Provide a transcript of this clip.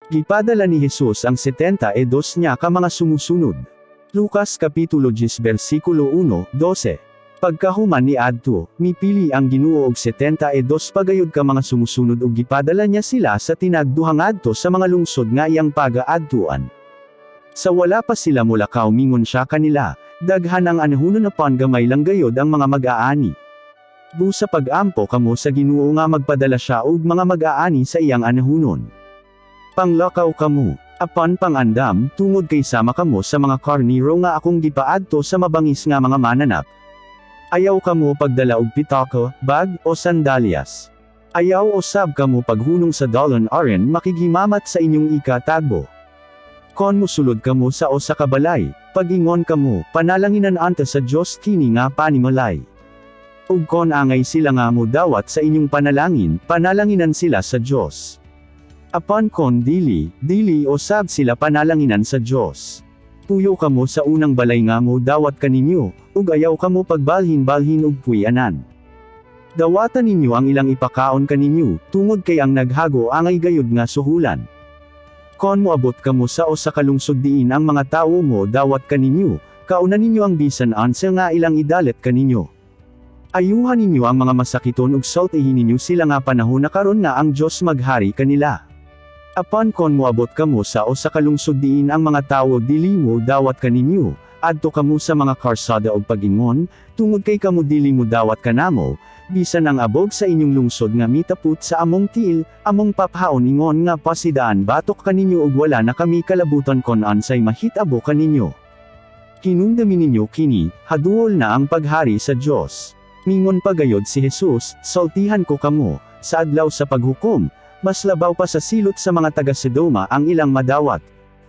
Gipadala ni Jesus ang 72 niya ka mga sumusunod. Lucas Kapitulo 10 versikulo 1-12. Pagkahuman ni adto, mipili ang Ginoo og 72 pagayod ka mga sumusunod ug gipadala niya sila sa tinagduhang adto sa mga lungsod nga iyang pagaadtuan. Sa wala pa sila mulakaw mingon siya kanila, daghan ang anahunon upon gamay lang gayod ang mga mag-aani. Busa pag-ampo kamo sa Ginoo nga magpadala siya og mga mag-aani sa iyang anahunon. Panglakaw kamo, apan pangandam, tungod kay sama kamo sa mga karniro nga akong gipaadto sa mabangis nga mga mananap. Ayaw kamo pagdala og pitaka, bag, o sandalyas. Ayaw o sab kamo paghunong sa dalan aron makigimamat sa inyong ikatagbo. Kon musulod kamo sa o sa kabalay, pag-ingon kamo, panalanginan anta sa Dios kini nga panimalay. Ug kon angay sila nga mo dawat sa inyong panalangin, panalanginan sila sa Dios. Apan kon dili o sab sila panalanginan sa Dios. Puyo kamo sa unang balay nga mo dawat kaninyo, ug ayaw kamo pagbalhin-balhin ug puyanan. Dawatan ninyo ang ilang ipakaon kaninyo, tungod kay ang naghago angay gayud nga suhulan. Kon moabot kamo sa o sa kalungsod diin ang mga tawo mo dawat kaninyo, kauna ninyo ang bisan ansa nga ilang idalet kaninyo. Ayuhan ninyo ang mga masakiton ug sultihin ninyo sila nga panahon na karon nga ang Dios maghari kanila. Apan kon moabot kamo sa o sa kalungsod diin ang mga tawo dili mo dawat kaninyo, adto kamo sa mga karsada og pag-ingon, tungod kay kamo dili mo dawat kanamo, bisan ang abog sa inyong lungsod nga mitaput sa among tiil, among paphaon ingon nga pasidaan batok kaninyo ug wala na kami kalabutan kon ansay mahitabo kaninyo. Hinumdami ninyo kini, haduol na ang paghari sa Dios. Mingon pagayod si Jesus, sultihan ko kamo, sa adlaw sa paghukom, mas labaw pa sa silot sa mga taga Sodoma ang ilang madawat.